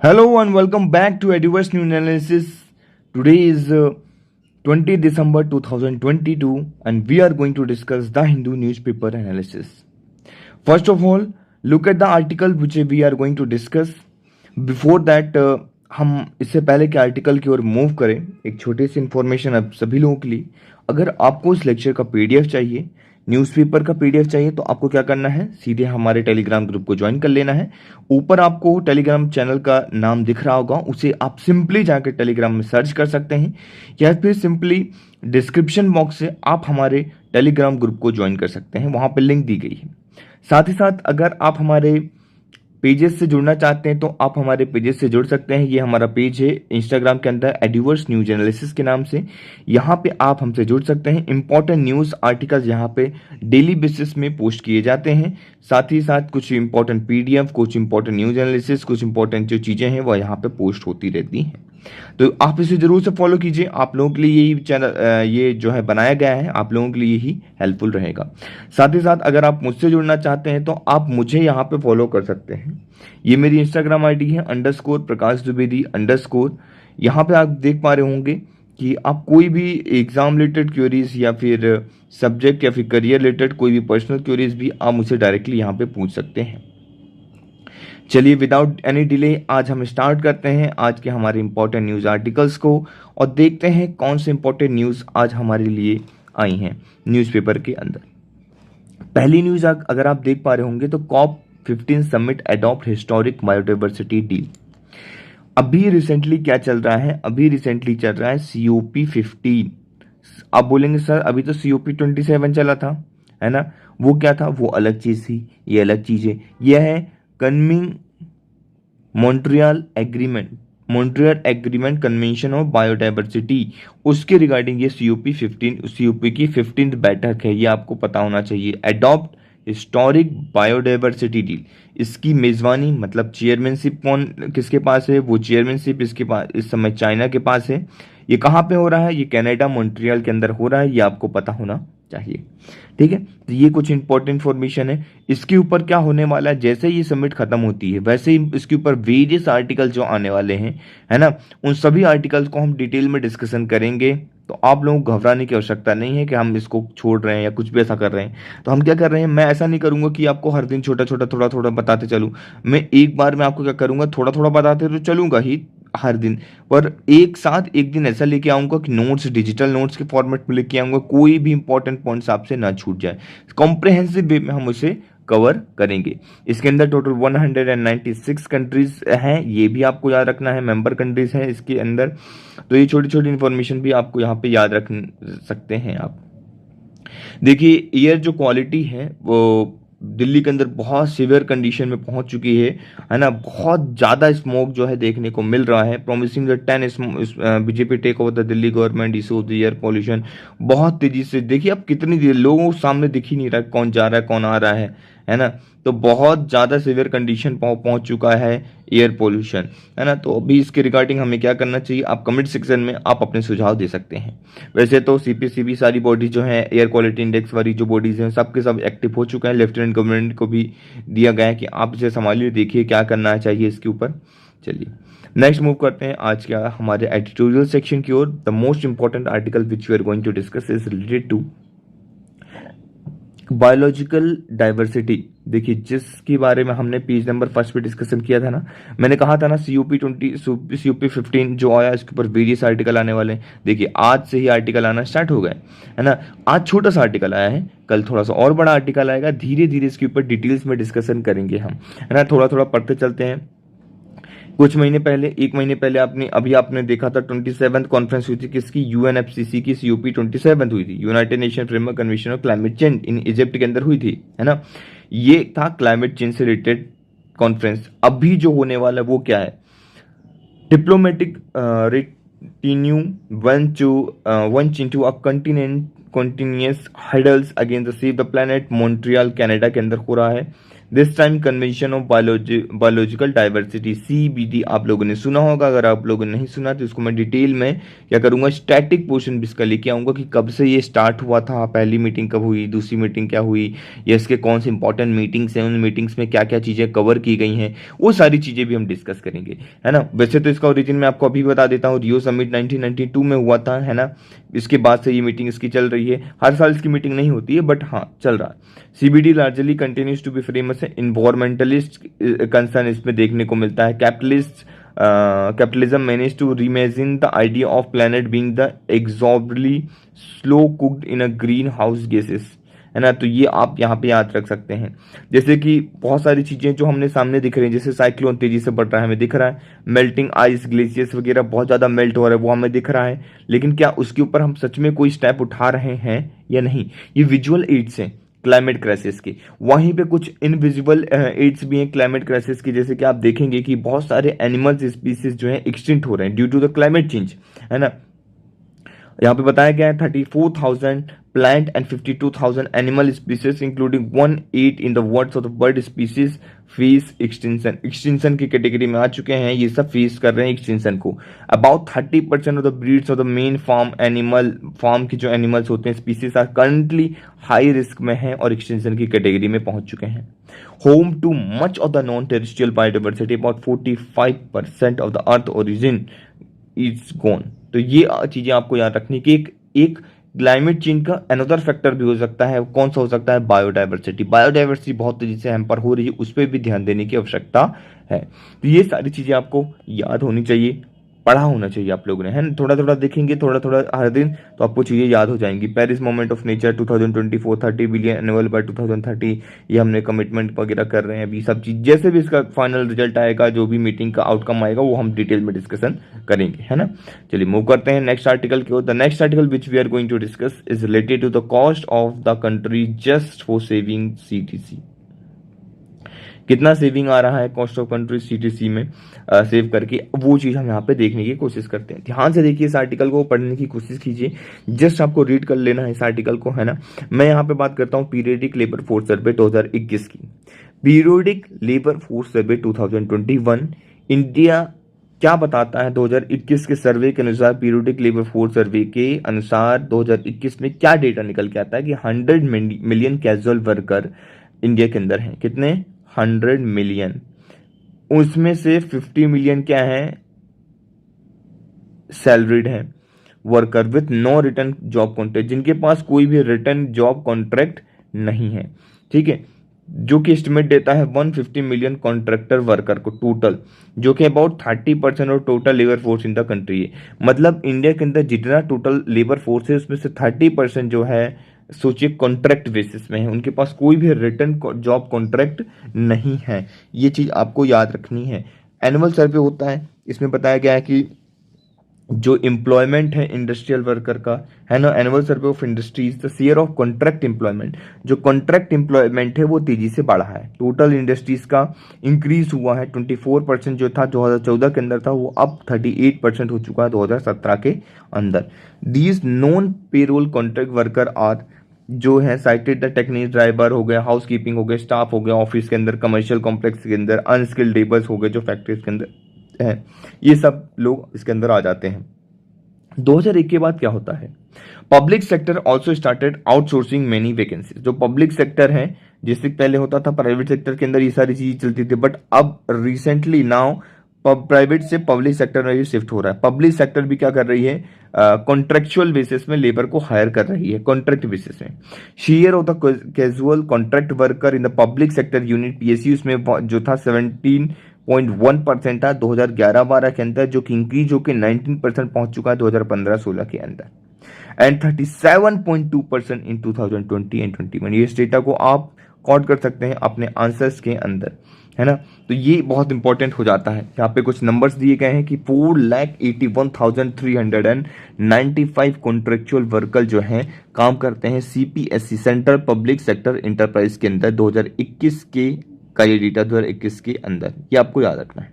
Hello and welcome back to Eduverse New Analysis. Today is 20 December 2022 and we are going to discuss the Hindu newspaper analysis. First of all, look at the article which we are going to discuss. Before that, हम इससे पहले कि article की ओर move करें, एक छोटी सी information अब सभी लोगों के लिए। अगर आपको इस लेक्चर का पीडीएफ चाहिए, न्यूज़पेपर का पीडीएफ चाहिए, तो आपको क्या करना है, सीधे हमारे टेलीग्राम ग्रुप को ज्वाइन कर लेना है। ऊपर आपको टेलीग्राम चैनल का नाम दिख रहा होगा, उसे आप सिंपली जाकर टेलीग्राम में सर्च कर सकते हैं या फिर सिंपली डिस्क्रिप्शन बॉक्स से आप हमारे टेलीग्राम ग्रुप को ज्वाइन कर सकते हैं, वहां पर लिंक दी गई है। साथ ही साथ अगर आप हमारे पेजेस से जुड़ना चाहते हैं तो आप हमारे पेजेस से जुड़ सकते हैं। ये हमारा पेज है इंस्टाग्राम के अंदर एड्यूवर्स न्यूज एनालिसिस के नाम से। यहाँ पे आप हमसे जुड़ सकते हैं। इंपॉर्टेंट न्यूज़ आर्टिकल्स यहाँ पे डेली बेसिस में पोस्ट किए जाते हैं। साथ ही साथ कुछ इंपॉर्टेंट पीडीएफ, कुछ इंपॉर्टेंट न्यूज एनालिसिस, कुछ इंपॉर्टेंट जो चीज़ें हैं वो यहाँ पे पोस्ट होती रहती हैं। तो आप इसे जरूर से फॉलो कीजिए। आप लोगों के लिए यही चैनल ये जो है बनाया गया है, आप लोगों के लिए ही हेल्पफुल रहेगा। साथ ही साथ अगर आप मुझसे जुड़ना चाहते हैं तो आप मुझे यहाँ पे फॉलो कर सकते हैं। ये मेरी इंस्टाग्राम आईडी है _प्रकाश द्विवेदी_। यहाँ पे आप देख पा रहे होंगे कि आप कोई भी एग्जाम रिलेटेड क्वेरीज या फिर सब्जेक्ट या फिर करियर रिलेटेड कोई भी पर्सनल क्वेरीज भी आप मुझसे डायरेक्टली यहाँ पे पूछ सकते हैं। चलिए विदाउट एनी डिले आज हम स्टार्ट करते हैं आज के हमारे इंपॉर्टेंट न्यूज़ आर्टिकल्स को और देखते हैं कौन से इंपॉर्टेंट न्यूज़ आज हमारे लिए आई हैं न्यूज़पेपर के अंदर। पहली न्यूज़ अगर आप देख पा रहे होंगे तो COP15 summit adopt historic biodiversity deal. अभी रिसेंटली क्या चल रहा है, अभी रिसेंटली चल रहा है COP15। आप बोलेंगे सर अभी तो COP27 चला था, है ना, वो क्या था, वो अलग चीज़ थी, ये अलग चीज़ है। यह है Kunming Montreal agreement convention of biodiversity, उसके रिगार्डिंग ये COP की 15th बैठक है, ये आपको पता होना चाहिए। अडॉप्ट हिस्टोरिक बायोडाइवर्सिटी डील, इसकी मेजबानी मतलब चेयरमैनशिप कौन किसके पास है, वो चेयरमैनशिप इसके पास इस समय चाइना के पास है। ये कहाँ पे हो रहा है, ये कनाडा मॉन्ट्रियल के अंदर हो रहा है, ये आपको पता होना चाहिए। ठीक है, तो ये कुछ इंपॉर्टेंट इंफॉर्मेशन है। इसके ऊपर क्या होने वाला है, जैसे ही समिट खत्म होती है वैसे ही इसके ऊपर वेरियस आर्टिकल जो आने वाले हैं, है ना, उन सभी आर्टिकल्स को हम डिटेल में डिस्कशन करेंगे। तो आप लोगों को घबराने की आवश्यकता नहीं है कि हम इसको छोड़ रहे हैं या कुछ भी ऐसा कर रहे हैं। तो हम क्या कर रहे हैं, मैं ऐसा नहीं करूंगा कि आपको हर दिन छोटा छोटा थोड़ा थोड़ा बताते चलूँ। मैं एक बार में आपको क्या करूंगा, थोड़ा थोड़ा बताते तो चलूंगा ही हर दिन, पर एक साथ एक दिन ऐसा लेके आऊंगा कि नोट्स, डिजिटल नोट्स के फॉर्मेट में लेके आऊंगा, कोई भी इंपॉर्टेंट पॉइंट्स आपसे ना छूट जाए। कॉम्प्रहेंसिव वे में हम उसे कवर करेंगे। इसके अंदर टोटल 196 कंट्रीज हैं, ये भी आपको याद रखना है, मेंबर कंट्रीज हैं इसके अंदर। तो ये छोटी छोटी इंफॉर्मेशन भी आपको यहाँ पे याद रख सकते हैं आप। देखिए एयर जो क्वालिटी है वो दिल्ली के अंदर बहुत सीवियर कंडीशन में पहुंच चुकी है ना, बहुत ज़्यादा स्मोक जो है देखने को मिल रहा है। Promising the 10 BJP take over the Delhi government issue the air pollution. बहुत तेजी से देखिए अब कितनी देर लोगों को सामने दिख ही नहीं रहा कौन जा रहा है कौन आ रहा है ना। तो बहुत ज़्यादा सीवियर कंडीशन पहुंच चुका है एयर पोल्यूशन, है ना। तो अभी इसके रिगार्डिंग हमें क्या करना चाहिए, आप कमेंट सेक्शन में आप अपने सुझाव दे सकते हैं। वैसे तो CPCB सारी बॉडी जो है एयर क्वालिटी इंडेक्स वाली जो बॉडीज हैं सब के सब एक्टिव हो चुका है। लेफ्टिनेंट गवर्नमेंट को भी दिया गया है कि आप इसे संभालिए, देखिए क्या करना चाहिए इसके ऊपर। चलिए नेक्स्ट मूव करते हैं आज क्या हमारे एडिटोरियल सेक्शन की ओर। The most important article which we are going to discuss is related to biological diversity. देखिए जिसके बारे में हमने पेज नंबर 1 पे डिस्कशन किया था ना, मैंने कहा था ना COP15 जो आया इसके ऊपर वेरियस आर्टिकल आने वाले हैं। देखिए आज से ही आर्टिकल आना स्टार्ट हो गए, है ना। आज छोटा सा आर्टिकल आया है, कल थोड़ा सा और बड़ा आर्टिकल आएगा। धीरे धीरे इसके ऊपर डिटेल्स में डिस्कशन करेंगे हम, है ना। थोड़ा थोड़ा पढ़ते चलते हैं। कुछ महीने पहले, एक महीने पहले आपने देखा था 27th कॉन्फ्रेंस हुई थी किसकी, UNFCCC की COP27 हुई थी, United nation framework convention of climate change in Egypt के अंदर हुई थी, है ना। ये था क्लाइमेट चेंज से रिलेटेड कॉन्फ्रेंस। अभी जो होने वाला है वो क्या है, diplomatic retinue once into a continuous hurdles against the save the planet, Montreal Canada के अंदर हो रहा है। This time convention of biological diversity CBD आप लोगों ने सुना होगा। अगर आप लोगों ने नहीं सुना तो इसको मैं डिटेल में क्या करूंगा, स्टैटिक पोर्शन भी इसका लेके आऊंगा कि कब से ये स्टार्ट हुआ था, पहली मीटिंग कब हुई, दूसरी मीटिंग क्या हुई, या इसके कौन से इंपॉर्टेंट मीटिंग्स हैं, उन मीटिंग्स में क्या क्या चीज़ें कवर की गई हैं, वो सारी चीज़ें भी हम डिस्कस करेंगे, है ना। वैसे तो इसका ओरिजिन मैं आपको अभी बता देता हूँ, रियो समिट 1992 में हुआ था, है ना। इसके बाद से ये मीटिंग इसकी चल रही है। हर साल इसकी मीटिंग नहीं होती है, बट हाँ चल रहा है। CBD largely continues to be famous है। इन्वायरमेंटलिस्ट कंसर्न इसमें देखने को मिलता है। Capitalism manage to reimagine the idea of planet being the exorbitantly slow cooked in a greenhouse gases, है ना। तो ये आप यहाँ पे याद रख सकते हैं। जैसे कि बहुत सारी चीजें जो हमने सामने दिख रही हैं, जैसे साइक्लोन तेजी से बढ़ रहा है, हमें दिख रहा है। मेल्टिंग आइस, ग्लेशियर्स वगैरह बहुत ज्यादा मेल्ट हो रहा है, वो हमें दिख रहा है। लेकिन क्या उसके ऊपर हम सच में कोई स्टेप उठा रहे हैं या नहीं? ये विजुअल एड्स हैं क्लाइमेट क्राइसिस की। वहीं पे कुछ इनविजिबल एड्स भी हैं क्लाइमेट क्राइसिस की। जैसे कि आप देखेंगे कि बहुत सारे एनिमल्स स्पीसीज जो है एक्सटिंक्ट हो रहे हैं due to the climate change, है ना। यहाँ पे बताया गया है 34,000 plant and 52,000 animal species including 1/8 in the words of the bird species face extinction की कैटेगरी में आ चुके हैं। ये सब फेस कर रहे हैं एक्सटिंक्शन को। About 30% of the breeds of the main farm की जो एनिमल्स होते हैं species are currently high risk में हैं और एक्सटिंक्शन की कैटेगरी में पहुंच चुके हैं। Home too much of the non terrestrial biodiversity, about 45% of the earth origin is gone. तो ये चीजें आपको याद रखनी कि एक क्लाइमेट चेंज का अनदर फैक्टर भी हो सकता है। कौन सा हो सकता है? बायोडाइवर्सिटी। बायोडाइवर्सिटी बहुत तेजी से हैम्पर हो रही है, उस पर भी ध्यान देने की आवश्यकता है। तो ये सारी चीजें आपको याद होनी चाहिए, पढ़ा होना चाहिए आप लोगों ने, है ना। थोड़ा थोड़ा देखेंगे, थोड़ा थोड़ा हर दिन, तो आपको चीजें याद हो जाएंगी। Paris moment of nature 2024 30 billion annual by 2030, ये हमने कमिटमेंट वगैरह कर रहे हैं अभी। सब चीज जैसे भी इसका फाइनल रिजल्ट आएगा, जो भी मीटिंग का आउटकम आएगा, वो हम डिटेल में डिस्कशन करेंगे, है ना। चलिए मूव करते हैं नेक्स्ट आर्टिकल की ओर। The next article which we are going to discuss is related to the cost of the country just for saving CTC। कितना सेविंग आ रहा है कॉस्ट ऑफ कंट्री CTC में सेव करके, वो चीज हम यहाँ पे देखने की कोशिश करते हैं। ध्यान से देखिए, इस आर्टिकल को पढ़ने की कोशिश कीजिए। जस्ट आपको रीड कर लेना है इस आर्टिकल को, है ना। मैं यहाँ पे बात करता हूँ पीरियडिक लेबर फोर्स सर्वे 2021 की। Periodic labour force survey 2021 India क्या बताता है? 2021 के सर्वे के अनुसार, पीरियडिक लेबर फोर्स सर्वे के अनुसार 2021 में क्या डेटा निकल के आता है कि 100 मिलियन कैजुअल वर्कर इंडिया के अंदर हैं। कितने? 100 मिलियन। उसमें से 50 मिलियन क्या है? सैलरीड है worker with no return job contract, जिनके पास कोई भी रिटर्न जॉब कॉन्ट्रैक्ट नहीं है, ठीक है। जो कि एस्टिमेट देता है 150 मिलियन कॉन्ट्रैक्टर वर्कर को टोटल, जो कि about 30% of total labour force in the country है। मतलब इंडिया के अंदर जितना टोटल लेबर फोर्स है, उसमें से 30% जो है, सोचिए कॉन्ट्रैक्ट बेसिस में है, उनके पास कोई भी रिटर्न जॉब कॉन्ट्रैक्ट नहीं है। ये चीज आपको याद रखनी है। एनुअल सर्वे होता है, इसमें बताया गया है कि जो एम्प्लॉयमेंट है इंडस्ट्रियल वर्कर का, है ना, annual survey of industries, the share of contract employment, जो कॉन्ट्रैक्ट एम्प्लॉयमेंट है वो तेजी से बढ़ा है। टोटल इंडस्ट्रीज का इंक्रीज हुआ है। 24% जो था 2014 के अंदर था, वो अब 38% हो चुका है 2017 के अंदर। These non payroll contract worker are, जो है साइटेड द टेक्निक, ड्राइवर हो गया, हाउस कीपिंग हो गया, स्टाफ हो गया ऑफिस के अंदर, कमर्शियल कॉम्प्लेक्स के अंदर, अनस्किल्ड लेबर्स हो गए जो फैक्ट्रीज के अंदर है, ये सब लोग इसके अंदर आ जाते हैं। 2001 के बाद क्या होता है? Public sector also started outsourcing many vacancies. जो पब्लिक सेक्टर है, जिससे पहले होता था प्राइवेट सेक्टर के अंदर ये सारी चीजें चलती थी, बट अब रिसेंटली नाउ प्राइवेट से पब्लिक सेक्टर में शिफ्ट हो रहा है। पब्लिक सेक्टर भी क्या कर रही है? कॉन्ट्रेक्चुअल बेसिस में लेबर को हायर कर रही है, कॉन्ट्रैक्ट बेसिस में। Share of the casual contract worker in the public sector unit PSU में जो था 17.1% था 2011-12 के अंदर, जो कि इंक्रीज होकर 19% पहुंच चुका है 2015-16 के अंदर, एंड 37.2% इन 2020 एंड 21। ये इस डेटा को आप कॉट कर सकते हैं अपने आंसर्स के अंदर, है ना। तो ये बहुत इंपॉर्टेंट हो जाता है। यहाँ पे कुछ नंबर्स दिए गए हैं कि 4,81,395 कॉन्ट्रेक्चुअल वर्कर जो हैं काम करते हैं CPSE central public sector enterprise के अंदर 2021 के का ये डेटा 2021 के अंदर, ये आपको याद रखना है।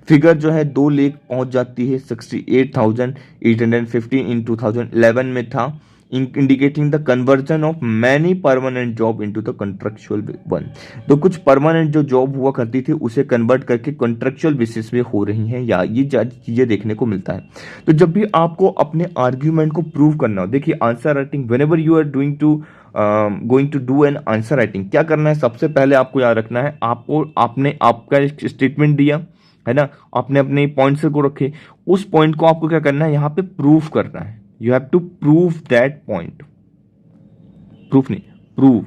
फिगर जो है 2 लाख पहुंच जाती है, 68,850 इन 2011 में था, indicating the conversion of many permanent job into the contractual one. तो कुछ परमानेंट जो जॉब हुआ करती थी उसे कन्वर्ट करके कॉन्ट्रेक्चुअल बेसिस पे हो रही हैं, या ये चीजें देखने को मिलता है। तो जब भी आपको अपने आर्ग्यूमेंट को प्रूव करना हो, देखिए answer writing, whenever you are going to do an answer writing, क्या करना है, सबसे पहले आपको याद रखना है, आपने आपका एक स्टेटमेंट दिया है ना, आपने अपने पॉइंट्स को रखे, उस पॉइंट को आपको क्या करना है, यहां पे प्रूव करना है। You have to prove that point, proof नहीं, प्रूव,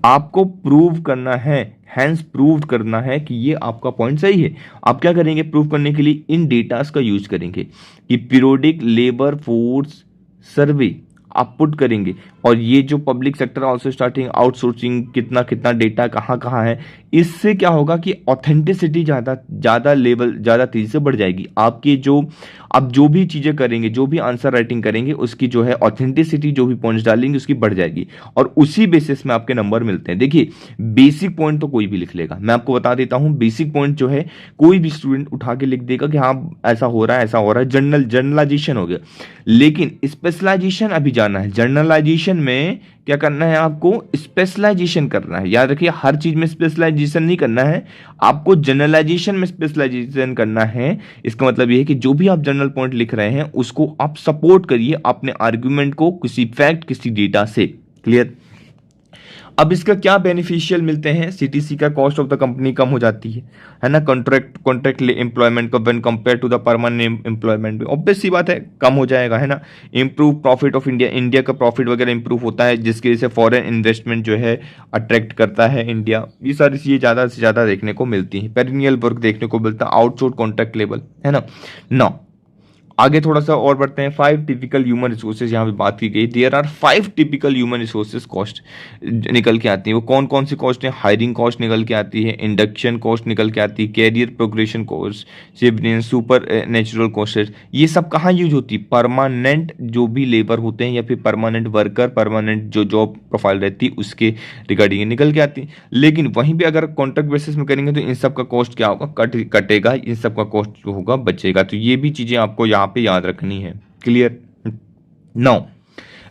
आपको प्रूव करना है, हैंस प्रूव करना है कि ये आपका पॉइंट सही है। आप क्या करेंगे प्रूव करने के लिए, इन डेटास का यूज करेंगे कि पीरियोडिक लेबर फोर्स सर्वे आप पुट करेंगे, और ये जो public sector also starting outsourcing, कितना कितना डेटा कहाँ कहाँ है, इससे क्या होगा कि ऑथेंटिसिटी ज़्यादा लेवल ज़्यादा तेजी से बढ़ जाएगी। आपकी जो आप जो भी चीज़ें करेंगे, जो भी आंसर राइटिंग करेंगे, उसकी जो है ऑथेंटिसिटी, जो भी पॉइंट्स डालेंगे उसकी बढ़ जाएगी, और उसी बेसिस में आपके नंबर मिलते हैं। देखिए बेसिक पॉइंट तो कोई भी लिख लेगा, मैं आपको बता देता हूं, बेसिक पॉइंट जो है कोई भी स्टूडेंट उठा के लिख देगा कि हाँ ऐसा हो रहा है, ऐसा हो रहा है, जनरलाइजेशन हो गया। लेकिन स्पेशलाइजेशन अभी जाना है, जनरलाइजेशन में क्या करना है, आपको स्पेशलाइजेशन करना है। याद रखिए हर चीज में स्पेशलाइजेशन नहीं करना है, आपको जनरलाइजेशन में स्पेशलाइजेशन करना है। इसका मतलब यह है कि जो भी आप जनरल पॉइंट लिख रहे हैं उसको आप सपोर्ट करिए अपने आर्ग्यूमेंट को किसी फैक्ट, किसी डेटा से। क्लियर। अब इसका क्या बेनिफिशियल मिलते हैं, सीटीसी का कॉस्ट ऑफ द कंपनी कम हो जाती है ना, कॉन्ट्रैक्ट एम्प्लॉयमेंट का when compare to the permanent employment, obvious सी बात है कम हो जाएगा, है ना। Improve profit of India, India का प्रॉफिट वगैरह इंप्रूव होता है, जिसकी वजह से फॉरेन इन्वेस्टमेंट जो है अट्रैक्ट करता है इंडिया। ये सारी चीजें ज्यादा से ज्यादा देखने को मिलती है। पेरिनियल वर्क देखने को मिलता है, आउटसोर्स कॉन्ट्रैक्ट लेवल, है ना। आगे थोड़ा सा और बढ़ते हैं। 5 टिपिकल ह्यूमन रिसोर्सेज यहाँ पे बात की गई। There are 5 typical human resources cost निकल के आती है। वो कौन कौन सी कॉस्ट है, हायरिंग कॉस्ट निकल के आती है, इंडक्शन कॉस्ट निकल के आती है, career progression cost, supernatural cost. ये सब कहाँ यूज होती है, परमानेंट जो भी लेबर होते हैं या फिर परमानेंट वर्कर, परमानेंट जो जॉब प्रोफाइल रहती है उसके रिगार्डिंग निकल के आती है। लेकिन वहीं पे अगर कॉन्ट्रैक्ट बेसिस में करेंगे तो इन सब का कॉस्ट क्या होगा, कटेगा, इन सब का कॉस्ट जो होगा बचेगा। तो ये भी चीजें आपको यहाँ पे याद रखनी है। Clear. Now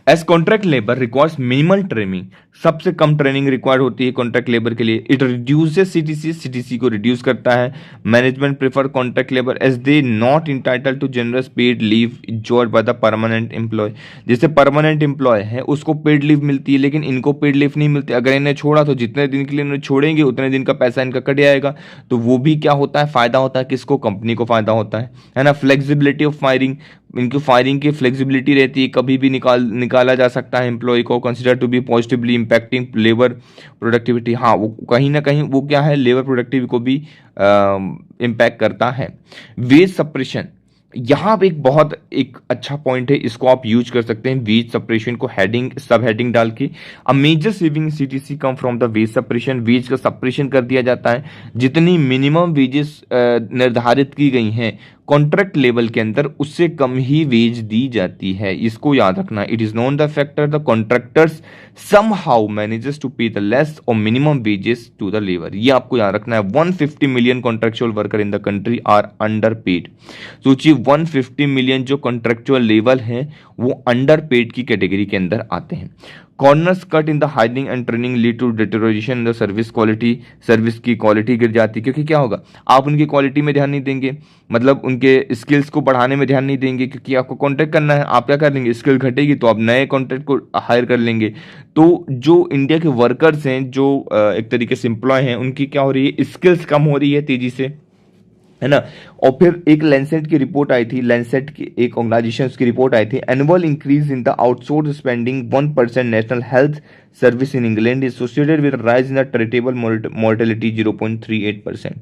as contract labour requires minimal training, सबसे कम ट्रेनिंग रिक्वायर्ड होती है कॉन्ट्रैक्ट लेबर के लिए। इट रिड्यूसेस सीटीसी, सीटीसी को रिड्यूस करता है। Management prefer contract labour as they not entitle to generous paid leave enjoyed by the permanent employee. जैसे परमानेंट एम्प्लॉय है उसको पेड लीव मिलती है, लेकिन इनको पेड लीव नहीं मिलती। अगर इन्हें छोड़ा तो जितने दिन के लिए इन्हें छोड़ेंगे उतने दिन का पैसा इनका कट जाएगा। तो वो भी क्या होता है, फायदा होता है किसको, कंपनी को फायदा होता है ना। फ्लेक्सिबिलिटी ऑफ फायरिंग, इनकी फायरिंग की फ्लेक्सिबिलिटी रहती है, कभी भी निकाला जा सकता है एम्प्लॉय को। Consider to be positively impacting labour productivity, हाँ वो कहीं ना कहीं वो क्या है, लेबर प्रोडक्टिविटी को भी इम्पैक्ट करता है। वेज सप्रेशन, यहाँ पे एक अच्छा पॉइंट है, इसको आप यूज कर सकते हैं। वेज सप्रेशन को हेडिंग सब हेडिंग डाल के, a major saving CTC come from the wage suppression, wage का सप्रेशन कर दिया जाता है। जितनी मिनिमम वेजेस निर्धारित की गई हैं कॉन्ट्रैक्ट लेवल के अंदर उससे कम ही वेज दी जाती है, इसको याद रखना। It is known the factor the contractors somehow manages to pay the less or minimum wages to the labor, ये आपको याद रखना है। 150 million contractual worker in the country are underpaid. सोचिए 150 मिलियन जो कॉन्ट्रेक्चुअल लेवल है वो under paid की कैटेगरी के अंदर आते हैं। Corners cut in the hiring and training lead to deterioration in the service quality, service की क्वालिटी गिर जाती है, क्योंकि क्या होगा, आप उनकी क्वालिटी में ध्यान नहीं देंगे, मतलब उनके स्किल्स को बढ़ाने में ध्यान नहीं देंगे, क्योंकि आपको कॉन्ट्रैक्ट करना है। आप क्या कर लेंगे, स्किल घटेगी तो आप नए कॉन्ट्रैक्ट को हायर कर लेंगे। तो जो इंडिया के वर्कर्स हैं, जो एक तरीके से एम्प्लॉय हैं, उनकी क्या हो रही है, स्किल्स कम हो रही है तेजी से, है ना। और फिर एक लैंसेट की रिपोर्ट आई थी, लैंसेट की एक ऑर्गेनाइजेशन की रिपोर्ट आई थी, annual increase in the outsource spending 1% national health service in England associated with rise in the treatable mortality 0.38%।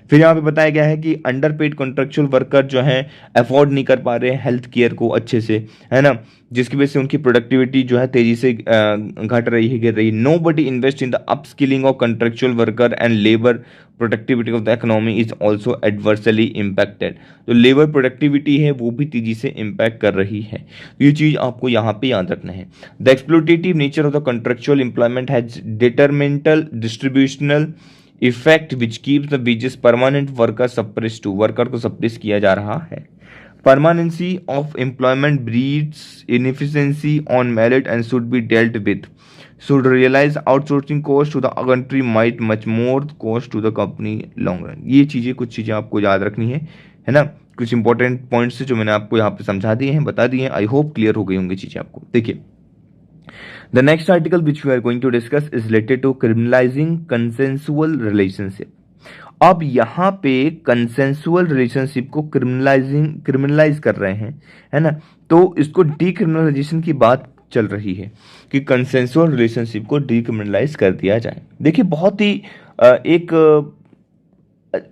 फिर यहाँ पे बताया गया है कि अंडर पेड कॉन्ट्रेक्चुअल वर्कर जो हैं अफोर्ड नहीं कर पा रहे हैं हेल्थ केयर को अच्छे से, है ना, जिसकी वजह से उनकी प्रोडक्टिविटी जो है तेजी से घट रही है, गिर रही है। Nobody invest in the upskilling of contractual worker and labour productivity of the economy is also adversely impacted. तो लेबर प्रोडक्टिविटी है वो भी तेजी से इम्पैक्ट कर रही है। तो ये चीज आपको यहाँ पे याद रखना है। The exploitative nature of the contractual employment has detrimental distributional effect which keeps the wages permanent worker suppress to, worker को सप्रेस किया जा रहा है। permanency of employment breeds inefficiency on merit and should be dealt with. Should realize outsourcing cost to the country might much more cost to the company long run. ये चीज़ें कुछ चीज़ें आपको याद रखनी है ना। कुछ इंपॉर्टेंट पॉइंट्स जो मैंने आपको यहाँ पे समझा दिए हैं, बता दिए हैं। आई होप क्लियर हो गई होंगी चीज़ें आपको। देखिए, the next article which we are going to discuss is related to criminalising consensual relationship. अब यहाँ पे कंसेंसुअल रिलेशनशिप को क्रिमिनलाइज कर रहे हैं, है ना। तो इसको डीक्रिमिनलाइजेशन की बात चल रही है कि कंसेंसुअल रिलेशनशिप को डीक्रिमिनलाइज कर दिया जाए। देखिए, बहुत ही एक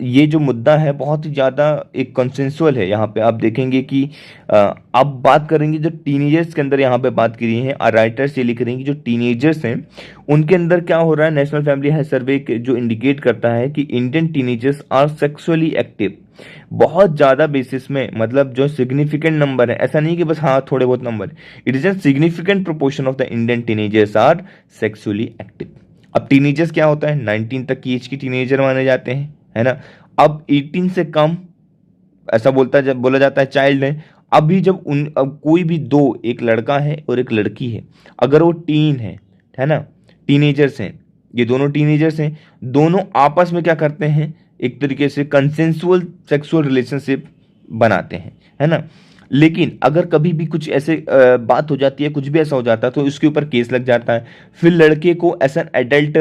ये जो मुद्दा है बहुत ही ज़्यादा एक कंसेंसुअल है। यहाँ पे आप देखेंगे कि आप बात करेंगे जो टीनेजर्स के अंदर यहाँ पे बात करी है, राइटर्स ये लिख रहे हैं कि जो टीनेजर्स हैं उनके अंदर क्या हो रहा है। नेशनल फैमिली हेल्थ सर्वे जो इंडिकेट करता है कि Indian teenagers are sexually active बहुत ज़्यादा बेसिस में, मतलब जो सिग्निफिकेंट नंबर है, ऐसा नहीं कि बस हाँ थोड़े बहुत number, it is a significant proportion of the Indian teenagers are sexually active. अब टीनेजर्स क्या होता है, 19 तक की एज की टीनेजर माने जाते हैं, है ना। अब 18 से कम ऐसा बोला जाता है चाइल्ड है। अभी जब अब कोई भी दो, एक लड़का है और एक लड़की है, अगर वो टीन है ना, टीनेजर्स हैं, ये दोनों टीनेजर्स हैं, दोनों आपस में क्या करते हैं, एक तरीके से कंसेंसुअल सेक्सुअल रिलेशनशिप बनाते हैं, है ना। लेकिन अगर कभी भी कुछ ऐसे बात हो जाती है, कुछ भी ऐसा हो जाता है, तो उसके ऊपर केस लग जाता है। फिर लड़के को एज एन एडल्ट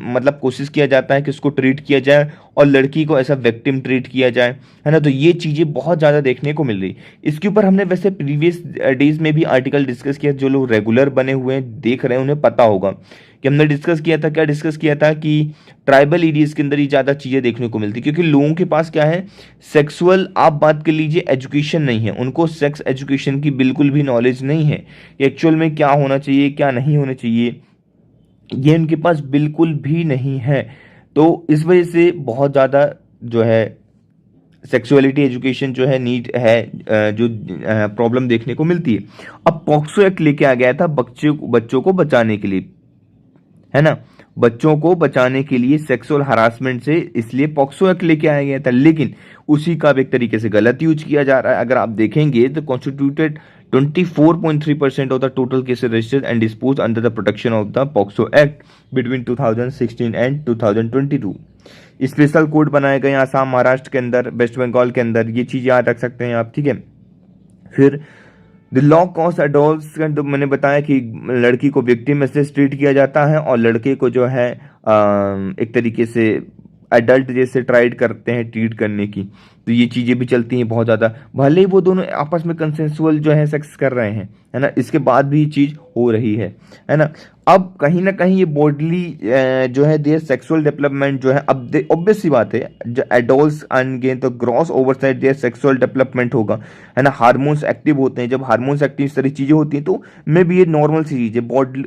मतलब कोशिश किया जाता है कि उसको ट्रीट किया जाए और लड़की को ऐसा विक्टिम ट्रीट किया जाए, है ना। तो ये चीज़ें बहुत ज़्यादा देखने को मिल रही। इसके ऊपर हमने वैसे प्रीवियस डेज में भी आर्टिकल डिस्कस किया। जो लोग रेगुलर बने हुए हैं, देख रहे हैं, उन्हें पता होगा कि हमने डिस्कस किया था, क्या डिस्कस किया था कि ट्राइबल एरियाज के अंदर ही ज़्यादा चीज़ें देखने को मिलती, क्योंकि लोगों के पास क्या है, सेक्सुअल आप बात कर लीजिए एजुकेशन नहीं है, उनको सेक्स एजुकेशन की बिल्कुल भी नॉलेज नहीं है कि एक्चुअल में क्या होना चाहिए क्या नहीं होना चाहिए, ये उनके पास बिल्कुल भी नहीं है। तो इस वजह से बहुत ज़्यादा जो है सेक्सुअलिटी एजुकेशन जो है नीड है, जो प्रॉब्लम देखने को मिलती है। अब पॉक्सो एक्ट लेके आ गया था बच्चों को बचाने के लिए, है ना, बच्चों को बचाने के लिए सेक्सुअल हरासमेंट से, इसलिए पॉक्सो एक्ट लेके आया गया था। लेकिन उसी का एक तरीके से गलत यूज किया जा रहा है। अगर आप देखेंगे तो constituted 24.3% of the total cases registered and dispose under the protection of the POCSO act between 2016 and 2022। Special code बनाए गए आसाम, महाराष्ट्र के अंदर, वेस्ट बंगाल के अंदर, ये चीज याद रख सकते हैं आप, ठीक है। फिर द लॉ कॉस्ट एडोल्स, तो मैंने बताया कि लड़की को विक्टिम से ट्रीट किया जाता है और लड़के को जो है एक तरीके से एडल्ट जैसे ट्राइड करते हैं ट्रीट करने की। तो ये चीज़ें भी चलती हैं बहुत ज़्यादा, भले ही वो दोनों आपस में कंसेंसुअल जो है सेक्स कर रहे हैं, है ना, इसके बाद भी ये चीज़ हो रही है ना। अब कहीं ना कहीं ये बॉडली जो है देयर सेक्सुअल डेवलपमेंट जो है, अब ऑब्वियस सी बात है, जो एडल्ट्स आएंगे तो ग्रॉस ओवरसाइड देयर सेक्सुअल डेवलपमेंट होगा, है ना। हार्मोन्स एक्टिव होते हैं, जब हार्मोन्स एक्टिव इस तरह चीज़ें होती हैं तो मे भी ये नॉर्मल सी चीज़ है।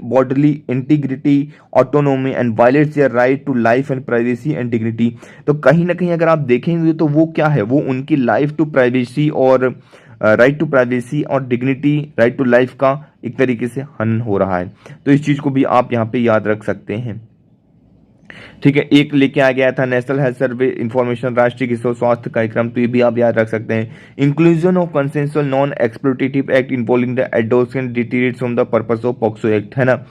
Bodily integrity, autonomy and violates their right to life and privacy and dignity. तो कहीं ना कहीं अगर आप देखेंगे तो वो क्या है, वो उनकी लाइफ टू प्राइवेसी और राइट टू प्राइवेसी और डिग्निटी, राइट टू लाइफ का एक तरीके से हनन हो रहा है। तो इस चीज को भी आप यहाँ पे याद रख सकते हैं, ठीक है। एक लेके आ गया था नेशनल हेल्थ सर्वे इंफॉर्मेशन, राष्ट्रीय किशोर स्वास्थ्य कार्यक्रम, तो ये भी आप याद रख सकते हैं। Inclusion of consensual non exploitative act involving the adolescent deteriorates from the purpose of POCSO act, है ना।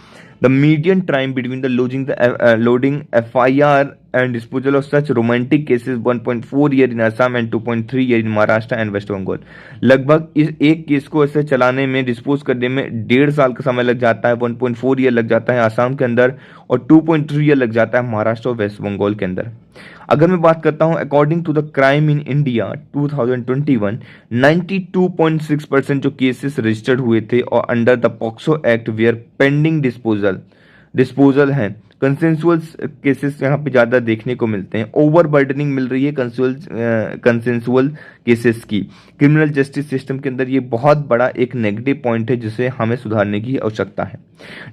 The median time between the lodging FIR and disposal of such romantic cases 1.4 year in Assam and 2.3 year in Maharashtra and West Bengal। लगभग इस एक case को ऐसे चलाने में, dispose करने में 1.5 साल का समय लग जाता है। 1.4 ईयर लग जाता है आसाम के अंदर और 2.3 ईयर लग जाता है महाराष्ट्र और वेस्ट बंगाल के अंदर। अगर मैं बात करता हूं according to the crime in India 2021, 92.6% जो केसेस रजिस्टर्ड हुए थे और under the POCSO act were pending disposal हैं। कंसेंसुअल केसेस यहाँ पे ज़्यादा देखने को मिलते हैं। ओवर बर्डनिंग मिल रही है कंसेंसुअल केसेस की। क्रिमिनल जस्टिस सिस्टम के अंदर ये बहुत बड़ा एक नेगेटिव पॉइंट है जिसे हमें सुधारने की आवश्यकता है।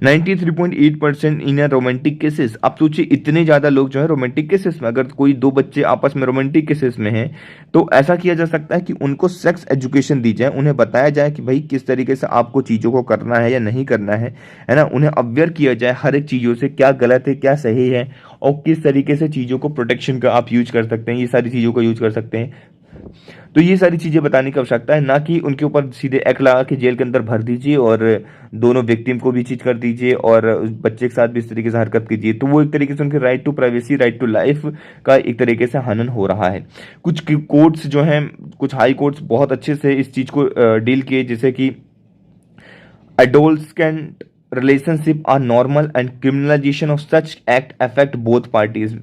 93.8% इन रोमांटिक केसेस। आप सोचिए इतने ज़्यादा लोग जो है रोमांटिक केसेस में, अगर कोई दो बच्चे आपस में रोमांटिक केसेस में हैं तो ऐसा किया जा सकता है कि उनको सेक्स एजुकेशन दी जाए, उन्हें बताया जाए कि भाई किस तरीके से आपको चीज़ों को करना है या नहीं करना है ना। उन्हें अवेयर किया जाए हर एक चीज़ों से, क्या गलत है क्या सही है और किस तरीके से चीज़ों को प्रोटेक्शन का आप यूज कर सकते हैं, ये सारी चीज़ों का यूज कर सकते हैं। तो ये सारी चीजें बताने की आवश्यकता है, ना कि उनके ऊपर सीधे एक्ट लगा के जेल के अंदर भर दीजिए और दोनों विक्टिम को भी चीज कर दीजिए और उस बच्चे के साथ भी इस तरीके से हरकत कीजिए। तो वो एक तरीके से उनके right to privacy, right to life का एक तरीके से हनन हो रहा है। कुछ कोर्ट्स जो हैं, कुछ हाई कोर्ट्स बहुत अच्छे से इस चीज को डील किए, जैसे कि adolescent relationship are normal and criminalization of such act affect both parties।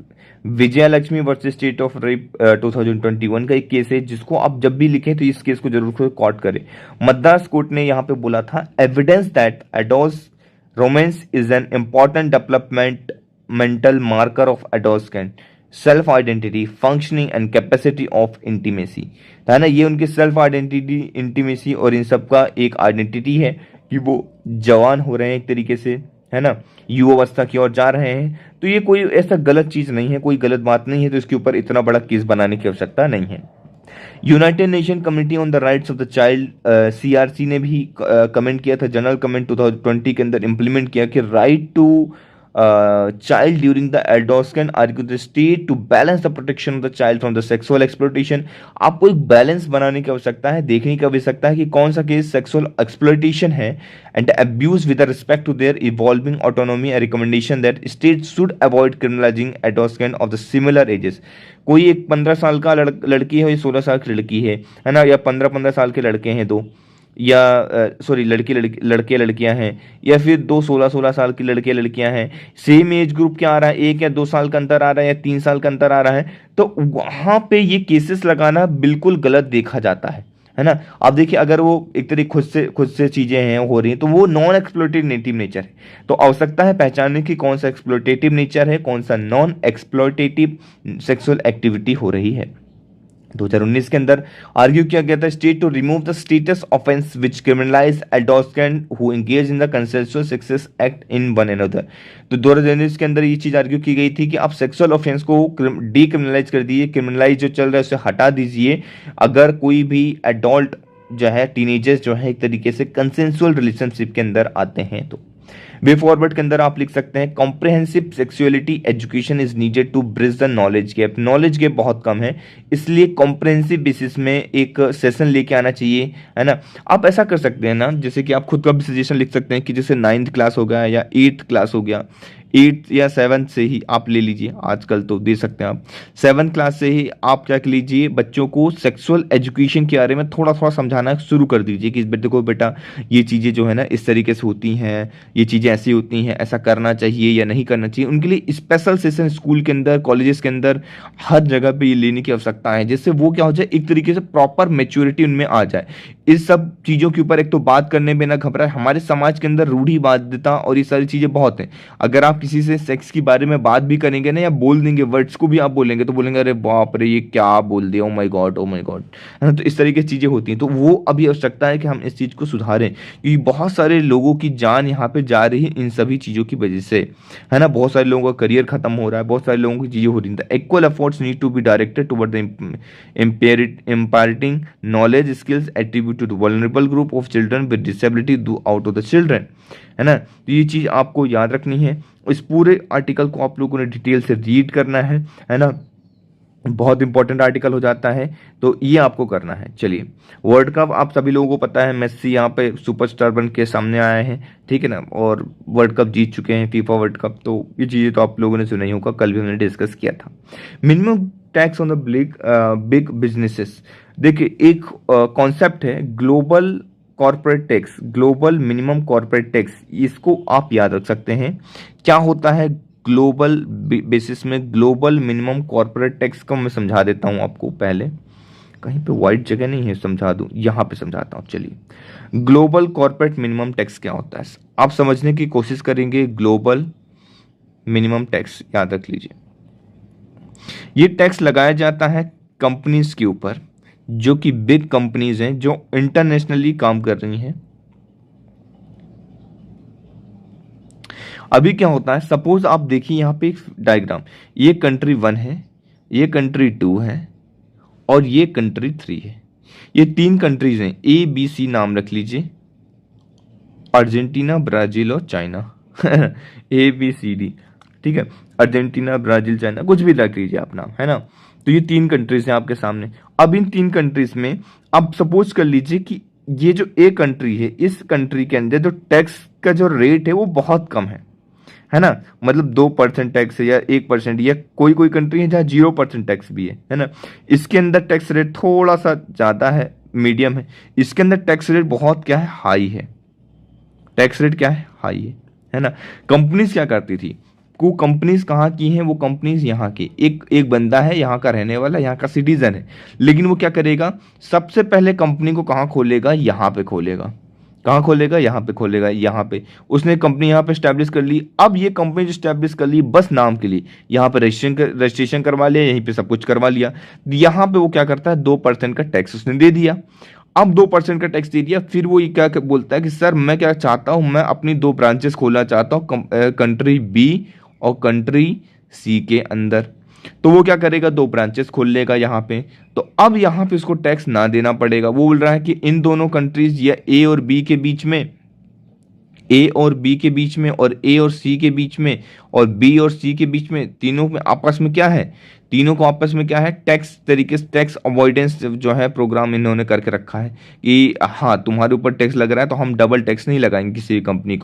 Vijaya Lakshmi versus state of rape 2021 का एक केस है, जिसको आप जब भी लिखें तो इस केस को जरूर कॉट करें। मद्रास कोर्ट ने यहां पे बोला था, evidence that एडोल्स romance is an important development mental marker of adolescent self identity functioning and capacity of intimacy. है ना, ये उनके सेल्फ आइडेंटिटी, इंटीमेसी और इन सब का एक आइडेंटिटी है कि वो जवान हो रहे हैं एक तरीके से, है ना, युवावस्था की ओर जा रहे हैं। तो ये कोई ऐसा गलत चीज नहीं है, कोई गलत बात नहीं है, तो इसके ऊपर इतना बड़ा केस बनाने की आवश्यकता नहीं है। United nation committee on the rights of the child CRC ने भी कमेंट किया था, जनरल कमेंट 2020 के अंदर इंप्लीमेंट किया कि right to child during the adolescence argue the state to balance the protection of the child from the sexual exploitation। आपको एक बैलेंस बनाने की आवश्यकता है, देखने की आवश्यकता है कि कौन सा केस सेक्सुअल एक्सप्लॉइटेशन है and abuse with respect to their evolving autonomy and recommendation that state should avoid criminalising adolescent of the similar ages. कोई एक 15 साल का लड़की है, 16 साल की लड़की है ना, या 15 साल के लड़के हैं दो, या सॉरी लड़के लड़कियां हैं, या फिर दो 16 साल की लड़के लड़कियां हैं, सेम एज ग्रुप क्या आ रहा है, 1 या 2 साल का अंतर आ रहा है या 3 साल का अंतर आ रहा है, तो वहां पे ये केसेस लगाना बिल्कुल गलत देखा जाता है ना। आप देखिए, अगर वो एक तरीके खुद से चीजें हैं हो रही हैं, तो वो नॉन एक्सप्लोइटेटिव नेचर है। तो आवश्यकता है पहचानने की कौन सा एक्सप्लोइटेटिव नेचर है, कौन सा नॉन एक्सप्लोइटेटिव सेक्सुअल एक्टिविटी हो रही है। 2019 के अंदर आर्ग्यू किया गया था, state to remove the status offence which criminalise adolescent who engage in the consensual sex act in one another. तो 2019 के अंदर ये चीज आर्ग्यू की गई थी कि आप सेक्सुअल ऑफेंस को डीक्रिमिनलाइज कर दीजिए, क्रिमिनलाइज जो चल रहा है उसे हटा दीजिए अगर कोई भी एडल्ट जो है, टीनेजर्स जो है, एक तरीके से कंसेंसुअल रिलेशनशिप के अंदर आते हैं। तो वे फॉरवर्ड के अंदर आप लिख सकते हैं, comprehensive sexuality education is needed to bridge the knowledge gap. Knowledge gap बहुत कम है, इसलिए कॉम्प्रिहेंसिव बेसिस में एक सेशन लेके आना चाहिए, है ना। आप ऐसा कर सकते हैं ना, जैसे कि आप खुद का भी सजेशन लिख सकते हैं कि जैसे 9th क्लास हो गया या 8th क्लास हो गया, 8th या 7th से ही आप ले लीजिए, आजकल तो दे सकते हैं आप 7th क्लास से ही आप क्या कर लीजिए, बच्चों को सेक्सुअल एजुकेशन के बारे में थोड़ा थोड़ा समझाना शुरू कर दीजिए कि देखो बेटा, ये चीज़ें जो है ना इस तरीके से होती हैं, ये चीज़ें ऐसी होती हैं, ऐसा करना चाहिए या नहीं करना चाहिए। उनके लिए स्पेशल सेशन स्कूल के अंदर, कॉलेजेस के अंदर, हर जगह पे ये लेने की आवश्यकता है, जिससे वो क्या हो जाए, एक तरीके से प्रॉपर मेच्योरिटी उनमें आ जाए। इस सब चीज़ों के ऊपर एक तो बात करने में ना घबराए। हमारे समाज के अंदर रूढ़िवादिता और ये सारी चीज़ें बहुत हैं। अगर आप किसी से सेक्स के बारे में बात भी करेंगे ना, या बोल देंगे, वर्ड्स को भी आप बोलेंगे तो बोलेंगे अरे बाप रे ये क्या बोल दिया, oh my God, oh my God, है ना। तो इस तरीके की चीज़ें होती हैं। तो वो अभी आवश्यकता है कि हम इस चीज़ को सुधारें, क्योंकि बहुत सारे लोगों की जान यहाँ पे जा रही है इन सभी चीज़ों की वजह से, है ना। बहुत सारे लोगों का करियर खत्म हो रहा है, बहुत सारे लोगों की चीज़ें हो रही हैं। Equal efforts need to be directed toward the imparting knowledge skills attribute to vulnerable group of children with disability out of the children, है ना। तो ये चीज आपको याद रखनी है। इस पूरे आर्टिकल को आप लोगों ने डिटेल से रीड करना है ना। बहुत इंपॉर्टेंट आर्टिकल हो जाता है, तो ये आपको करना है। चलिए, वर्ल्ड कप आप सभी लोगों को पता है, मेस्सी यहाँ पे सुपरस्टार बन के सामने आया है, ठीक है ना, और वर्ल्ड कप जीत चुके हैं, फीफा वर्ल्ड कप। तो ये चीज़ें तो आप लोगों ने सुनी होगा, कल भी हमने डिस्कस किया था। Minimum tax on the big businesses. देखिए, एक कॉन्सेप्ट है global corporate tax, global minimum corporate tax, इसको आप याद रख सकते हैं। क्या होता है ग्लोबल बेसिस में ग्लोबल मिनिमम कॉर्पोरेट टैक्स को मैं समझा देता हूं आपको। पहले कहीं पे वाइट जगह नहीं है, समझा दूं, यहां पे समझाता हूं। चलिए, ग्लोबल कॉर्पोरेट मिनिमम टैक्स क्या होता है, आप समझने की कोशिश करेंगे। ग्लोबल मिनिमम टैक्स याद रख लीजिए, ये टैक्स लगाया जाता है कंपनीज के ऊपर, जो कि बिग कंपनीज हैं, जो इंटरनेशनली काम कर रही हैं। अभी क्या होता है, सपोज आप देखिए यहां पे एक डायग्राम, ये कंट्री 1 है, ये कंट्री 2 है और ये कंट्री 3 है। ये 3 कंट्रीज हैं, ABC नाम रख लीजिए, अर्जेंटीना, ब्राजील और चाइना। ABCD, ठीक है, अर्जेंटीना, ब्राजील, चाइना, कुछ भी रख लीजिए आप नाम, है ना। तो ये 3 कंट्रीज हैं आपके सामने। अब इन 3 कंट्रीज में अब सपोज कर लीजिए कि ये जो एक कंट्री है, इस कंट्री के अंदर जो टैक्स का जो रेट है वो बहुत कम है ना, मतलब 2% टैक्स है या 1%, या कोई कोई कंट्री है जहाँ 0% टैक्स भी है ना। इसके अंदर टैक्स रेट थोड़ा सा ज़्यादा है, मीडियम है। इसके अंदर टैक्स रेट बहुत क्या है, हाई है। टैक्स रेट क्या है, हाई है ना। कंपनीज क्या करती थी, को कंपनीज कहाँ की हैं, वो कंपनीज यहाँ की, एक एक बंदा है यहाँ का रहने वाला, यहाँ का सिटीजन है, लेकिन वो क्या करेगा, सबसे पहले कंपनी को कहाँ खोलेगा, यहाँ पे खोलेगा। कहाँ खोलेगा, यहाँ पे खोलेगा। यहाँ पे उसने कंपनी यहाँ पे स्टैब्लिश कर ली। अब ये कंपनी जो स्टैब्लिश कर ली बस नाम के लिए, यहाँ पे रजिस्ट्रेशन करवा लिया, यहीं पे सब कुछ करवा लिया। यहाँ पे वो क्या करता है, 2% का टैक्स उसने दे दिया। अब 2% का टैक्स दे दिया, फिर वो ये क्या बोलता है कि सर मैं क्या चाहता हूँ, मैं अपनी 2 ब्रांचेस खोलना चाहता हूँ, कंट्री बी और कंट्री सी के अंदर। तो वो क्या करेगा, 2 ब्रांचेस खोल लेगा यहाँ पे। तो अब यहाँ पे उसको टैक्स ना देना पड़ेगा। वो बोल रहा है कि इन दोनों कंट्रीज या ए और बी के बीच में, ए और बी के बीच में, और ए और सी के बीच में, और बी और सी के बीच में, तीनों में आपस में क्या है, तीनों को आपस में क्या है, टैक्स तरीके से टैक्स अवॉइडेंस जो है प्रोग्राम इन्होंने करके रखा है कि हाँ तुम्हारे ऊपर टैक्स लग रहा है तो हम डबल टैक्स नहीं लगाएंगे किसी भी कंपनी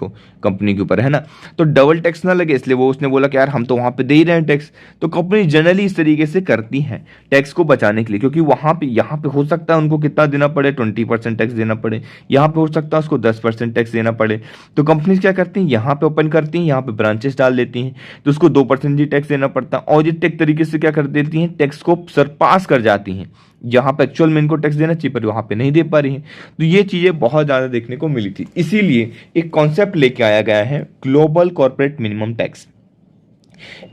के ऊपर, है ना। तो डबल टैक्स ना लगे इसलिए वो उसने बोला कि यार हम तो वहाँ पे दे ही रहे हैं टैक्स। तो कंपनी जनरली इस तरीके से करती है टैक्स को बचाने के लिए, क्योंकि वहाँ पे यहाँ पे हो सकता है उनको कितना देना पड़े, 20% टैक्स देना पड़े, यहाँ पे हो सकता है उसको 10% टैक्स देना पड़े। तो कंपनीज क्या करती हैं, यहाँ पे ओपन करती हैं, यहाँ पे ब्रांचेस डाल देती हैं, तो उसको 2% ही टैक्स देना पड़ता है। और ये टेक तरीके से क्या कर देती हैं, टैक्स को सरपास कर जाती हैं। जहां पे एक्चुअल में इनको टैक्स देना चाहिए पर वहां पे नहीं दे पा रही हैं। तो ये चीजें बहुत ज्यादा देखने को मिली थी। इसीलिए एक कॉन्सेप्ट लेके आया गया है, ग्लोबल कॉर्पोरेट मिनिमम टैक्स।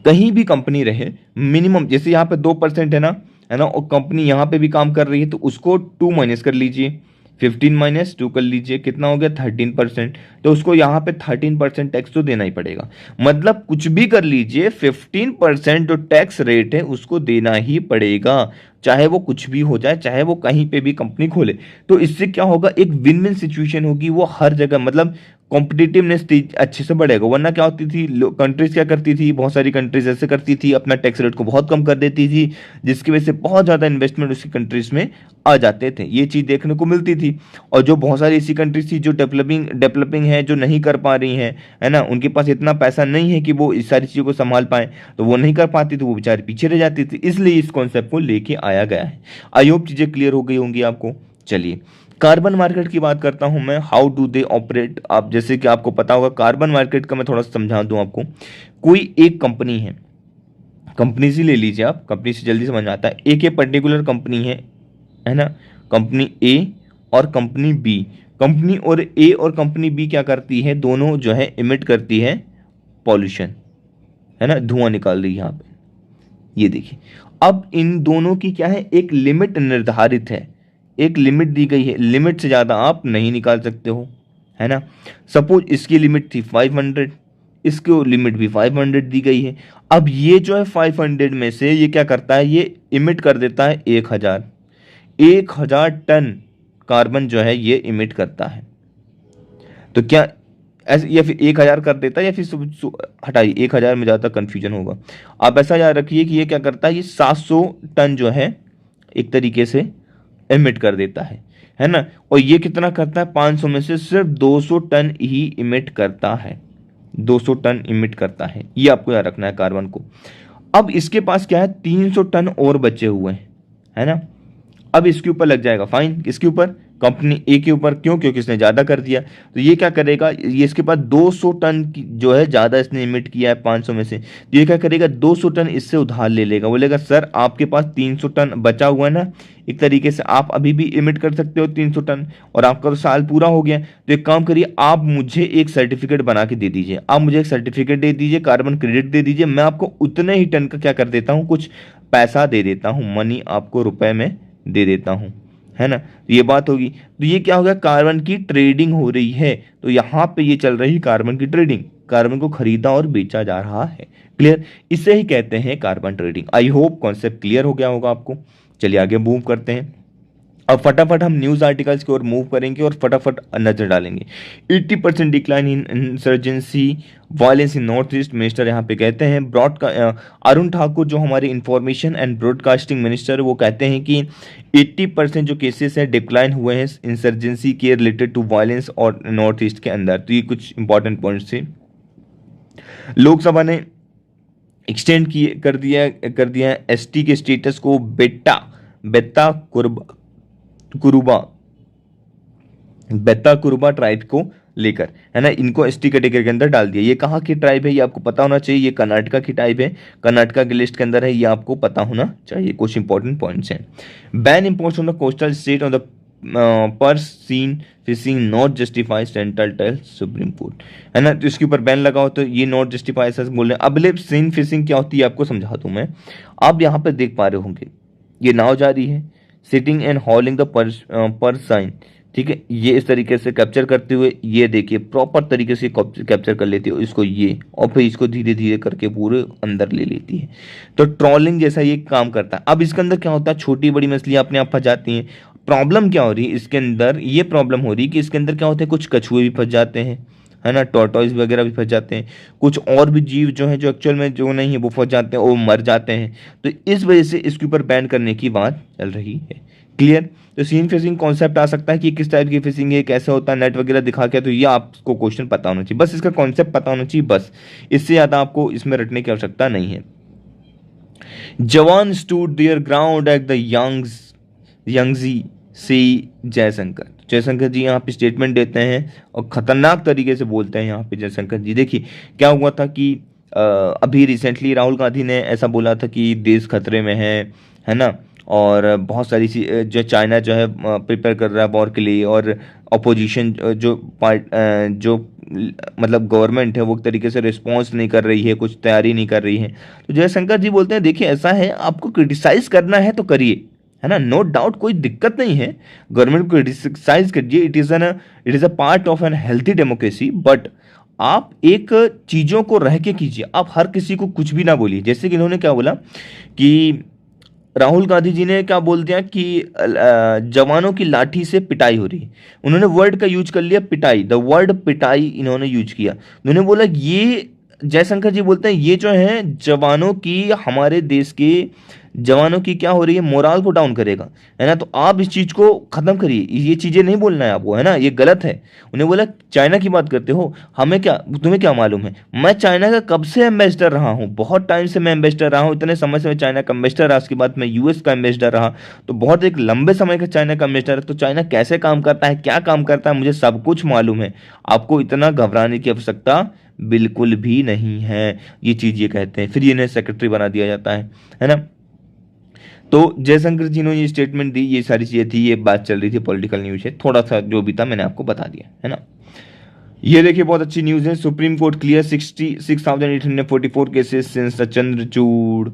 कहीं भी कंपनी रहे, मिनिमम जैसे यहाँ पे 2% है ना, और कंपनी यहाँ पे भी काम कर रही है तो उसको 2 माइनस कर लीजिए, 15 माइनस 2 कर लीजिए, कितना हो गया 13%। तो उसको यहाँ पे 13% टैक्स तो देना ही पड़ेगा। मतलब कुछ भी कर लीजिए, 15% जो टैक्स रेट है उसको देना ही पड़ेगा, चाहे वो कुछ भी हो जाए, चाहे वो कहीं पे भी कंपनी खोले। तो इससे क्या होगा, एक विन विन सिचुएशन होगी, वो हर जगह मतलब कॉम्पिटिटिवनेस अच्छे से बढ़ेगा। वरना क्या होती थी, कंट्रीज क्या करती थी, बहुत सारी कंट्रीज ऐसे करती थी, अपना टैक्स रेट को बहुत कम कर देती थी, जिसकी वजह से बहुत ज़्यादा इन्वेस्टमेंट उसकी कंट्रीज में आ जाते थे। ये चीज़ देखने को मिलती थी। और जो बहुत सारी ऐसी कंट्रीज थी जो डेवलपिंग है, जो नहीं कर पा रही हैं, है ना, उनके पास इतना पैसा नहीं है कि वो इस सारी चीज़ों को संभाल पाए, तो वो नहीं कर पाती, तो वो बेचारे पीछे रह जाती थी। इसलिए इस कॉन्सेप्ट को लेके आया गया है। आई होप चीज़ें क्लियर हो गई होंगी आपको। चलिए कार्बन मार्केट की बात करता हूं मैं, हाउ डू दे ऑपरेट। आप जैसे कि आपको पता होगा कार्बन मार्केट का मैं थोड़ा सा समझा दूं आपको। कोई एक कंपनी है, कंपनी से ले लीजिए आप, कंपनी से जल्दी समझ में आता है। एक ये पर्टिकुलर कंपनी है ना, कंपनी ए और कंपनी बी। कंपनी और ए और कंपनी बी क्या करती है, दोनों जो है इमिट करती है पॉल्यूशन, है ना, धुआं निकाल रही है यहाँ पे। ये देखिए, अब इन दोनों की क्या है, एक लिमिट निर्धारित है, एक लिमिट दी गई है, लिमिट से ज़्यादा आप नहीं निकाल सकते हो, है ना। सपोज इसकी लिमिट थी 500, इसको लिमिट भी 500 दी गई है। अब ये जो है 500 में से ये क्या करता है, ये इमिट कर देता है 1000 टन कार्बन जो है ये इमिट करता है। तो क्या ऐसे, या फिर 1000 कर देता है, या फिर हटाइए 1000 में ज़्यादा कन्फ्यूजन होगा। आप ऐसा याद रखिए कि ये क्या करता है, ये 700 टन जो है एक तरीके से इमिट कर देता है ना। और ये कितना करता है, 500 में से सिर्फ 200 टन ही इमिट करता है, 200 टन इमिट करता है। ये आपको याद रखना है कार्बन को। अब इसके पास क्या है, 300 टन और बचे हुए हैं, है ना। अब इसके ऊपर लग जाएगा फाइन, इसके ऊपर, कंपनी ए के ऊपर। क्यों, क्योंकि इसने ज़्यादा कर दिया। तो ये क्या करेगा, ये इसके पास 200 टन की जो है ज़्यादा इसने इमिट किया है 500 में से, तो ये क्या करेगा, 200 टन इससे उधार ले लेगा। बोलेगा सर आपके पास 300 टन बचा हुआ है ना, एक तरीके से आप अभी भी इमिट कर सकते हो 300 टन, और आपका तो साल पूरा हो गया। तो एक काम करिए, आप मुझे एक सर्टिफिकेट बना के दे दीजिए, आप मुझे एक सर्टिफिकेट दे दीजिए, कार्बन क्रेडिट दे दीजिए, मैं आपको उतने ही टन का क्या कर देता हूँ, कुछ पैसा दे देता हूँ, मनी आपको रुपए में दे देता हूँ, है ना। तो ये बात होगी। तो ये क्या हो गया, कार्बन की ट्रेडिंग हो रही है। तो यहाँ पे ये चल रही कार्बन की ट्रेडिंग, कार्बन को खरीदा और बेचा जा रहा है। क्लियर, इसे ही कहते हैं carbon trading. I hope concept clear हो गया होगा आपको। चलिए आगे मूव करते हैं। अब फटाफट हम न्यूज़ आर्टिकल्स की ओर मूव करेंगे और फटाफट नजर डालेंगे। 80% decline in insurgency violence in north east, minister यहाँ पे कहते हैं। अरुण ठाकुर जो हमारे इंफॉर्मेशन एंड ब्रॉडकास्टिंग मिनिस्टर, वो कहते हैं कि 80% जो केसेस हैं डिक्लाइन हुए हैं इंसर्जेंसी के रिलेटेड टू वायलेंस और नॉर्थ ईस्ट के अंदर। तो ये कुछ इंपॉर्टेंट पॉइंट्स थे। लोकसभा ने एक्सटेंड कर दिया है एसटी के स्टेटस को बेत्ता कुरुबा ट्राइब को लेकर, है ना, इनको एसटी कैटेगरी के अंदर डाल दिया। ये कहाँ की ट्राइब है ये आपको पता होना चाहिए, ये कर्नाटका की ट्राइब है, कर्नाटका की लिस्ट के अंदर है, ये आपको पता होना चाहिए। कुछ इंपॉर्टेंट पॉइंट्स हैं। Ban imports on the coastal state on the purse seine fishing not justify, central tell Supreme Court, है ना। तो इसके ऊपर बैन लगाओ तो ये नॉट जस्टिफाई ऐसा बोल रहे हैं। अब ले सीन फिशिंग क्या होती है आपको समझा दूं मैं। आप यहाँ पे देख पा रहे होंगे ये नाव जा रही है, sitting and hauling the purse seine, ठीक है, ये इस तरीके से कैप्चर करते हुए, ये देखिए प्रॉपर तरीके से कैप्चर कर लेती है इसको ये, और फिर इसको धीरे धीरे करके पूरे अंदर ले लेती है। तो ट्रॉलिंग जैसा ये काम करता है। अब इसके अंदर क्या होता है, छोटी बड़ी मछलियां अपने आप फंस जाती हैं। प्रॉब्लम क्या हो रही है इसके अंदर, ये प्रॉब्लम हो रही है कि इसके अंदर क्या होता है, कुछ कछुए भी फंस जाते हैं, है ना, टॉर्टोइस वगैरह भी फंस जाते हैं, कुछ और भी जीव जो हैं जो एक्चुअल में जो नहीं है वो फंस जाते हैं, वो मर जाते हैं। तो इस वजह से इसके ऊपर बैन करने की बात चल रही है। क्लियर। तो सीन फिशिंग कॉन्सेप्ट आ सकता है कि किस टाइप की फिशिंग है, कैसे होता है, नेट वगैरह दिखा के, तो ये आपको क्वेश्चन पता होना चाहिए, बस इसका कॉन्सेप्ट पता होना चाहिए, बस इससे ज़्यादा आपको इसमें रटने की आवश्यकता नहीं है। Jawan stood their ground at the Yangtse सी जयशंकर जी यहाँ पे स्टेटमेंट देते हैं और खतरनाक तरीके से बोलते हैं यहाँ पे जयशंकर जी। देखिए क्या हुआ था कि अभी रिसेंटली राहुल गांधी ने ऐसा बोला था कि देश खतरे में है ना, और बहुत सारी जो चाइना जो है प्रिपेयर कर रहा है वॉर के लिए, और अपोजिशन जो मतलब गवर्नमेंट है वो एक तरीके से रिस्पॉन्स नहीं कर रही है, कुछ तैयारी नहीं कर रही है। तो जयशंकर जी बोलते हैं देखिए ऐसा है, आपको क्रिटिसाइज करना है तो करिए, है ना, नो डाउट, कोई दिक्कत नहीं है, गवर्नमेंट को क्रिटिसाइज करिए, it is a part of an healthy democracy, but आप एक चीज़ों को रह के कीजिए, आप हर किसी को कुछ भी ना बोलिए। जैसे कि इन्होंने क्या बोला कि राहुल गांधी जी ने क्या बोल दिया कि जवानों की लाठी से पिटाई हो रही है, उन्होंने वर्ड का यूज कर लिया पिटाई, द वर्ड पिटाई इन्होंने यूज किया। उन्होंने बोला ये, जयशंकर जी बोलते हैं ये जो है जवानों की, हमारे देश के जवानों की क्या हो रही है, मोराल को डाउन करेगा, है ना, तो आप इस चीज को खत्म करिए, ये चीजें नहीं बोलना है आपको, है ना, ये गलत है। उन्हें बोला चाइना की बात करते हो, हमें क्या, तुम्हें क्या मालूम है, मैं चाइना का कब से एम्बेसडर रहा हूँ, बहुत टाइम से मैं एम्बेसडर रहा हूँ, इतने समय से मैं चाइना का एम्बेसडर रहा, उसके बाद मैं यूएस का एम्बेसडर रहा, तो बहुत एक लंबे समय का चाइना का एम्बेसडर है। तो चाइना कैसे काम करता है, क्या काम करता है, मुझे सब कुछ मालूम है, आपको इतना घबराने की आवश्यकता बिल्कुल भी नहीं है। ये चीज ये कहते हैं, फिर इन्हें सेक्रेटरी बना दिया जाता है ना। तो जयशंकर जी ने ये स्टेटमेंट दी, ये सारी चीजें थी, ये बात चल रही थी, पॉलिटिकल न्यूज है, थोड़ा सा जो भी था मैंने आपको बता दिया, है ना। ये देखिए बहुत अच्छी न्यूज है, supreme court clear 66,844 cases since Chandrachud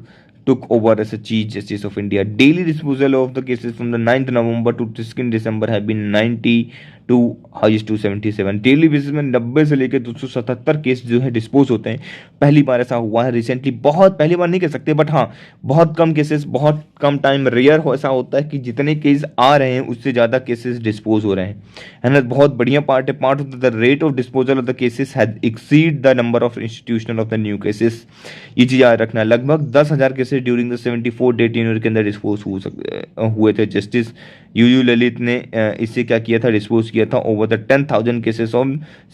took over as a Chief Justice of India. Daily disposal of the cases from the 9th November to 2nd December have been 92, highest 277. Daily basis में 90 से लेकर 277 case जो है dispose होते हैं। पहली बार ऐसा हुआ है रिसेंटली, बहुत पहली बार नहीं कह सकते, बट हाँ बहुत कम केसेस, बहुत कम टाइम, रेयर हो ऐसा होता है कि जितने केस आ रहे हैं उससे ज़्यादा केसेस डिस्पोज हो रहे हैं, है ना। बहुत बढ़िया पार्ट है, part of the rate of disposal of the cases had exceed the number of institutional of the new cases. ये चीज़ याद रखना, लगभग 10,000 cases during the 74 day tenure के अंदर डिस्पोज हुए थे। जस्टिस यूयू ललित ने इससे क्या किया था, डिस्पोज किया था over the 10,000 cases of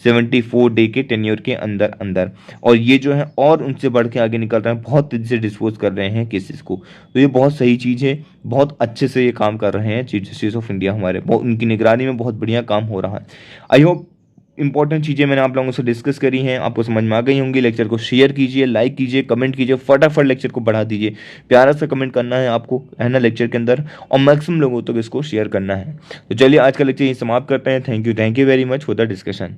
74 day के टेन्योर के अंदर, और ये जो है और उनसे बढ़ के आगे निकल रहे हैं, बहुत तेजी से डिस्पोज कर रहे हैं केसेस को। तो ये बहुत सही चीज़ है, बहुत अच्छे से ये काम कर रहे हैं चीफ जस्टिस ऑफ इंडिया हमारे, उनकी निगरानी में बहुत बढ़िया काम हो रहा है। आई होप इंपॉर्टेंट चीज़ें मैंने आप लोगों से डिस्कस करी हैं, आपको समझ में आ गई होंगी। लेक्चर को शेयर कीजिए, लाइक कीजिए, कमेंट कीजिए, फटाफट लेक्चर को बढ़ा दीजिए, प्यारा सा कमेंट करना है आपको, है ना, लेक्चर के अंदर, और मैक्सिमम लोगों तक इसको शेयर करना है। तो चलिए आज का लेक्चर यही समाप्त करते हैं। Thank you very much for the discussion.